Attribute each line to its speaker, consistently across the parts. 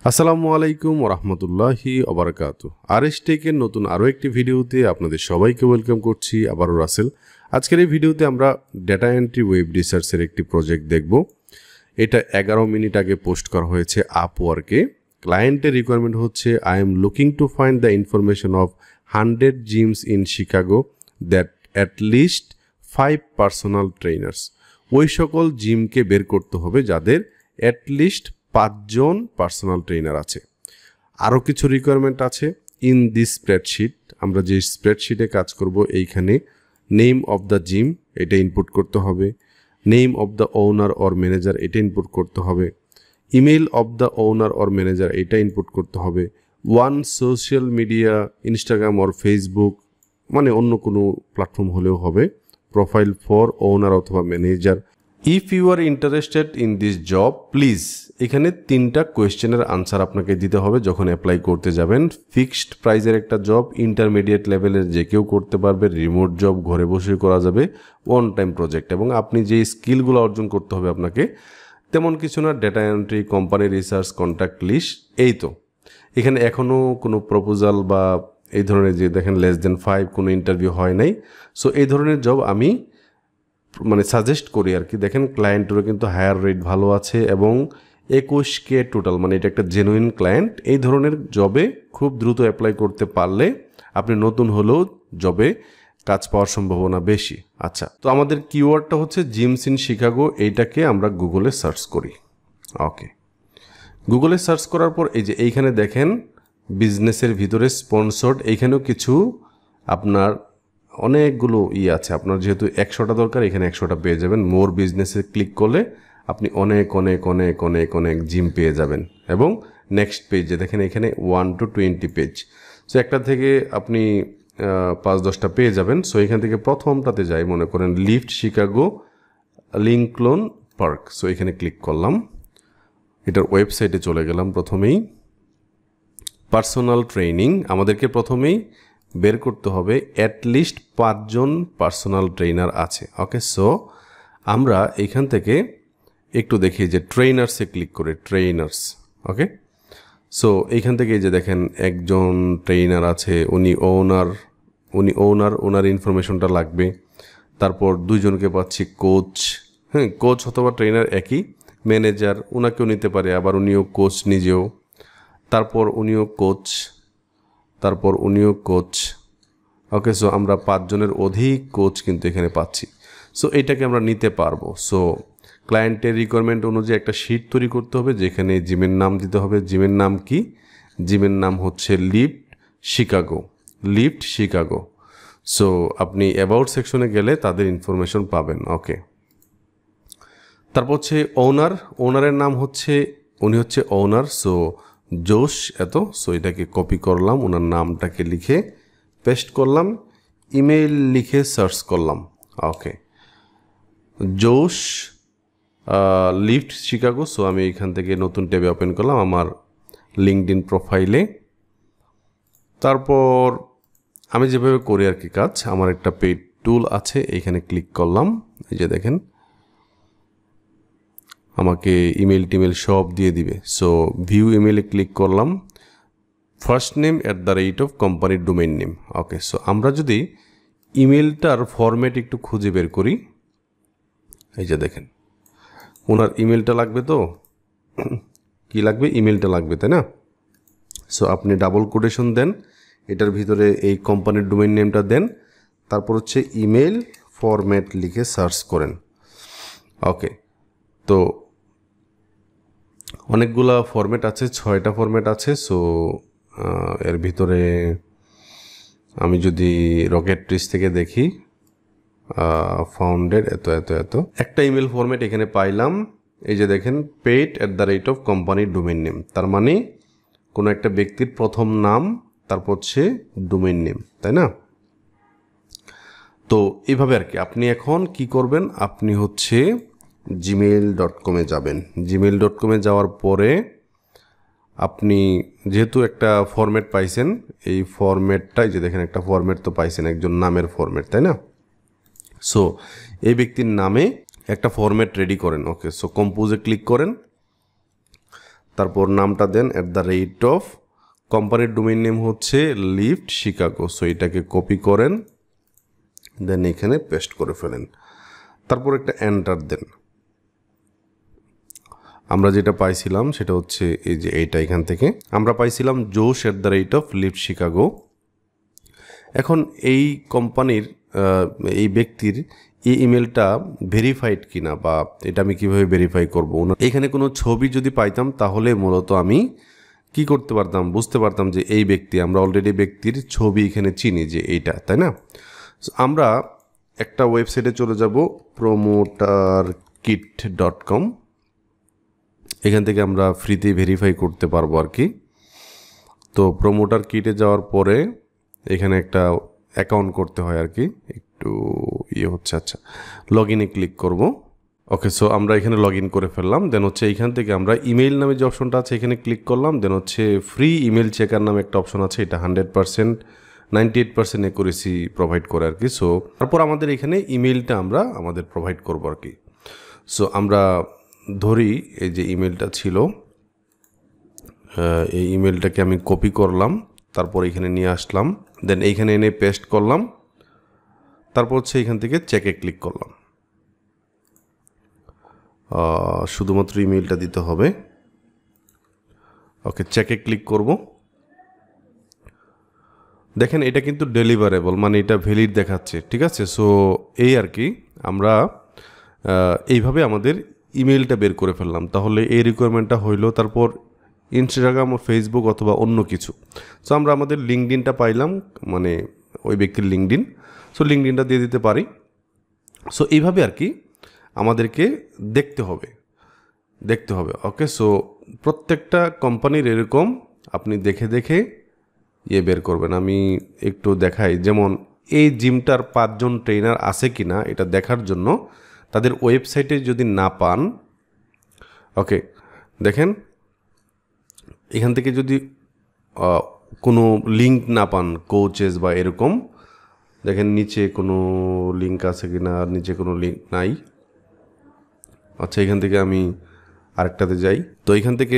Speaker 1: আসসালামু আলাইকুম ওরহমতুল্লাহি ওবারাকাতু। আরএসটেকের নতুন আরও একটি ভিডিওতে আপনাদের সবাইকে ওয়েলকাম করছি। আবারও রাসেল। আজকের এই ভিডিওতে আমরা ডেটা এন্ট্রি ওয়েব রিসার্চের একটি প্রজেক্ট দেখব। এটা 11 মিনিট আগে পোস্ট করা হয়েছে আপওয়ার্কে। ক্লায়েন্টের রিকোয়ারমেন্ট হচ্ছে I am looking to find the information of 100 gems in Chicago that at least 5 personal trainers. ওই সকল জিমকে বের করতে হবে যাদের অ্যাটলিস্ট 5 জন পার্সোনাল ট্রেনার আছে। আরও কিছু রিকোয়ারমেন্ট আছে ইন দিস স্প্রেডশিট। আমরা যে স্প্রেডশিটে কাজ করব এইখানে নেম অফ দ্য জিম এটা ইনপুট করতে হবে, name of the owner or manager এটা ইনপুট করতে হবে, email of the owner or manager এটা ইনপুট করতে হবে, one social media Instagram or Facebook মানে অন্য কোনো প্ল্যাটফর্ম হলেও হবে, প্রোফাইল ফর ওনার অথবা manager. If you are interested in this job please, এখানে 3টা কোয়েশ্চেনের আনসার আপনাকে দিতে হবে যখন অ্যাপ্লাই করতে যাবেন। ফিক্সড প্রাইজের একটা জব, ইন্টারমিডিয়েট লেভেলের যে কেউ করতে পারবে, রিমোট জব ঘরে বসে করা যাবে, ওয়ান টাইম প্রজেক্ট এবং আপনি যে স্কিলগুলো অর্জন করতে হবে আপনাকে তেমন কিছু না, data entry, company research, contact list, এই তো। এখানে এখনও কোনো প্রপোজাল বা এই ধরনের যে দেখেন লেস দেন 5 কোনো ইন্টারভিউ হয় নাই। সো এই ধরনের জব আমি সাজেস্ট করি আর কি। দেখেন ক্লায়েন্টেরও কিন্তু হায়ার রেট ভালো আছে এবং 21K টোটাল, মানে এটা একটা জেনুইন ক্লায়েন্ট। এই ধরনের জবে খুব দ্রুত অ্যাপ্লাই করতে পারলে আপনি নতুন হলেও জবে কাজ পাওয়ার সম্ভাবনা বেশি। আচ্ছা, তো আমাদের কিওয়ার্ডটা হচ্ছে জিমস ইন শিকাগো, এইটাকে আমরা গুগলে সার্চ করি। ওকে, গুগলে সার্চ করার পর এই যে এইখানে দেখেন বিজনেসের ভিতরে স্পন্সর্ড, এইখানেও কিছু আপনার অনেকগুলো আছে। আপনার যেহেতু 100টা দরকার, এখানে 100টা পেয়ে যাবেন। মোর বিজনেসে ক্লিক করলে আপনি অনেক অনেক অনেক অনেক অনেক জিম পেয়ে যাবেন। এবং নেক্সট পেজে দেখেন এখানে 1 to 20 পেজ। সো একটা থেকে আপনি 5-10টা পেয়ে যাবেন। সো এখান থেকে প্রথমটাতে যাই, মনে করেন লিফট শিকাগো লিংকলোন পার্ক। সো এখানে ক্লিক করলাম, এটার ওয়েবসাইটে চলে গেলাম। প্রথমেই পার্সোনাল ট্রেনিং, আমাদেরকে প্রথমেই বের করতে হবে অ্যাটলিস্ট 5 জন পার্সোনাল ট্রেনার আছে। ওকে, সো আমরা এখান থেকে একটু দেখি যে ট্রেনার্সে ক্লিক করে, ট্রেনার্স। ওকে, সো এইখান থেকে যে দেখেন একজন ট্রেনার আছে, উনি ওনার ইনফরমেশনটা লাগবে। তারপর 2 জনকে পাচ্ছি কোচ, কোচ অথবা ট্রেনার একই, ম্যানেজার ওনাকেও নিতে পারে, আবার উনিও কোচ নিজেও, তারপর উনিও কোচ, ওকে। সো আমরা 5 জনের অধিক কোচ কিন্তু এখানে পাচ্ছি। সো এইটাকে আমরা নিতে পারবো। সো ক্লায়েন্টের রিকোয়ারমেন্ট অনুযায়ী একটা শিট তৈরি করতে হবে, যেখানে জিমের নাম দিতে হবে। জিমের নাম কি? জিমের নাম হচ্ছে লিফট শিকাগো। সো আপনি অ্যাবাউট সেকশনে গেলে তাদের ইনফরমেশন পাবেন। ওকে, তারপর হচ্ছে ওনারের নাম হচ্ছে, উনি হচ্ছে ওনার। সো জোশ এত। সো এটাকে কপি করলাম, ওনার নামটাকে লিখে পেস্ট করলাম, ইমেল লিখে সার্চ করলাম। ওকে, জোশ লিফট শিকাগো। সো আমি এখান থেকে নতুন ট্যাবে ওপেন করলাম আমার লিঙ্কডইন প্রোফাইলে। তারপর আমি যেভাবে করি আর কি কাজ, আমার একটা পেইড টুল আছে, এইখানে ক্লিক করলাম। এই যে দেখেন আমাকে ইমেল টিমেল সব দিয়ে দিবে। সো ভিউ ইমেলে ক্লিক করলাম, ফার্স্ট নেম @ কোম্পানির ডোমেইন নেম। ওকে, সো আমরা যদি ইমেলটার ফরম্যাট একটু খুঁজে বের করি, এই যে দেখেন ওনার ইমেলটা লাগবে, তো কি লাগবে? ইমেলটা লাগবে, তাই না? সো আপনি ডাবল কোটেশন দেন, এটার ভিতরে এই কোম্পানির ডোমেইন নেমটা দেন, তারপর হচ্ছে ইমেল ফরম্যাট লিখে সার্চ করেন। ওকে, তো অনেকগুলা ফরম্যাট আছে, 6টা ফরম্যাট আছে। সো এর ভিতরে আমি যদি রকেট ট্রিস থেকে দেখি, ফাউন্ডেড এত একটা ইমেল ফরম্যাট এখানে পাইলাম। এই যে দেখেন পেইড @ কোম্পানির ডোমেইন নেম, তার মানে কোনো একটা ব্যক্তির প্রথম নাম, তারপর হচ্ছে ডোমেইন নেম, তাই না? তো এইভাবে আর কি। আপনি এখন কি করবেন, আপনি হচ্ছে gmail.com-এ যাবেন। gmail.com-এ যাওয়ার পরে আপনি যেহেতু একটা ফরম্যাট পাইছেন, এই ফরম্যাটটাই যে দেখেন একটা ফরম্যাট তো পাইছেন, একজন নামের ফরম্যাট, তাই না? সো এই ব্যক্তির নামে একটা ফরম্যাট রেডি করেন। ওকে, সো কম্পোজে ক্লিক করেন, তারপর নামটা দেন @ কোম্পানির ডোমেইন নেম হচ্ছে লিফট শিকাগো। সো এটাকে কপি করেন, দেন এখানে পেস্ট করে ফেলেন, তারপর একটা এন্টার দেন। আমরা যেটা পাইছিলাম সেটা হচ্ছে এই যে এইটা, এখান থেকে আমরা পাইছিলাম জোশ @লিফট শিকাগো। এখন এই কোম্পানির এই ব্যক্তির এই ইমেলটা ভেরিফাইড কিনা বা এটা আমি কিভাবে ভেরিফাই করব। এখানে কোনো ছবি যদি পাইতাম তাহলে মূলত আমি কি করতে পারতাম, বুঝতে পারতাম যে এই ব্যক্তি, আমরা অলরেডি ব্যক্তির ছবি এখানে চিনি যে এইটা, তাই না? আমরা একটা ওয়েবসাইটে চলে যাব, promoterkit.com। এখান থেকে আমরা ফ্রিতে ভেরিফাই করতে পারবো আর কি। তো প্রোমোটার কিটে যাওয়ার পরে এখানে একটা অ্যাকাউন্ট করতে হয় আর কি, একটু হচ্ছে। আচ্ছা, লগ ইনে ক্লিক করব। ওকে, সো আমরা এখানে লগ ইন করে ফেললাম। দেন হচ্ছে এইখান থেকে আমরা ইমেইল নামে যে অপশনটা আছে এখানে ক্লিক করলাম। দেন হচ্ছে ফ্রি ইমেল চেকার নামে একটা অপশন আছে, এটা 100% 98% অ্যাকুরেসি প্রোভাইড করে আর কি। সো তারপর আমাদের এখানে ইমেইলটা আমরা আমাদের প্রোভাইড করবো আর কি। সো আমরা ধরি এই যে ইমেলটা ছিল, এই ইমেলটাকে আমি কপি করলাম, তারপর এখানে নিয়ে আসলাম, দেন এইখানে এনে পেস্ট করলাম, তারপর হচ্ছে এখান থেকে চেকে ক্লিক করলাম। শুধুমাত্র ইমেলটা দিতে হবে। ওকে, চেকে ক্লিক করব। দেখেন এটা কিন্তু ডেলিভারেবল, মানে এটা ভ্যালিড দেখাচ্ছে, ঠিক আছে? সো এই আর কি, আমরা এইভাবে আমাদের ইমেলটা বের করে ফেললাম। তাহলে এই রিকোয়ারমেন্টটা হইলো। তারপর ইনস্টাগ্রাম ও ফেসবুক অথবা অন্য কিছু। সো আমরা আমাদের লিঙ্কডিনটা পাইলাম, মানে ওই ব্যক্তির লিঙ্কডিন। সো লিঙ্কডিনটা দিয়ে দিতে পারি। সো এইভাবে আর কি আমাদেরকে দেখতে হবে। ওকে, সো প্রত্যেকটা কোম্পানির এরকম আপনি দেখে দেখে বের করবেন। আমি একটু দেখাই, যেমন এই জিমটার 5 জন ট্রেনার আছে কি না এটা দেখার জন্য তাদের ওয়েবসাইটে যদি না পান, ওকে দেখেন এখান থেকে যদি কোনো লিঙ্ক না পান, কোচেস বা এরকম, দেখেন নিচে কোনো লিঙ্ক আছে কি না, নিচে কোনো লিঙ্ক নাই। আচ্ছা, এখান থেকে আমি আরেকটাতে যাই। তো এখান থেকে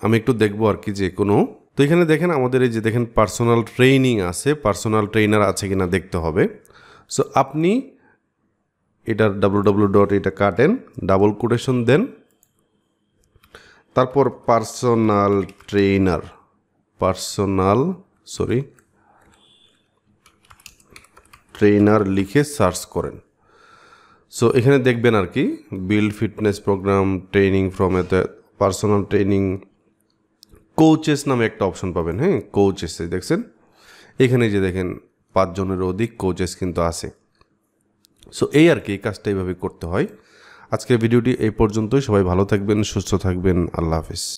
Speaker 1: আমি একটু দেখবো আর কি যে কোনো, তো এখানে দেখেন আমাদের এই যে দেখেন পার্সোনাল ট্রেনিং আছে, পার্সোনাল ট্রেনার আছে কিনা দেখতে হবে। সো আপনি এটার www. এটা কাটেন, ডাবল কোটেশন দেন, তারপর পার্সোনাল ট্রেনার লিখে সার্চ করেন। সো এখানে দেখবেন আর কি build fitness program training from personal training coaches নামে একটা অপশন পাবেন। হ্যাঁ, কোচেস দেখছেন এখানে যে দেখেন 5 জনেরও অধিক কোচেস কিন্তু আছে। সো এই আর কি, এই কাজটা এইভাবে করতে হয়। আজকের ভিডিওটি এই পর্যন্তই। সবাই ভালো থাকবেন, সুস্থ থাকবেন। আল্লাহ হাফিজ।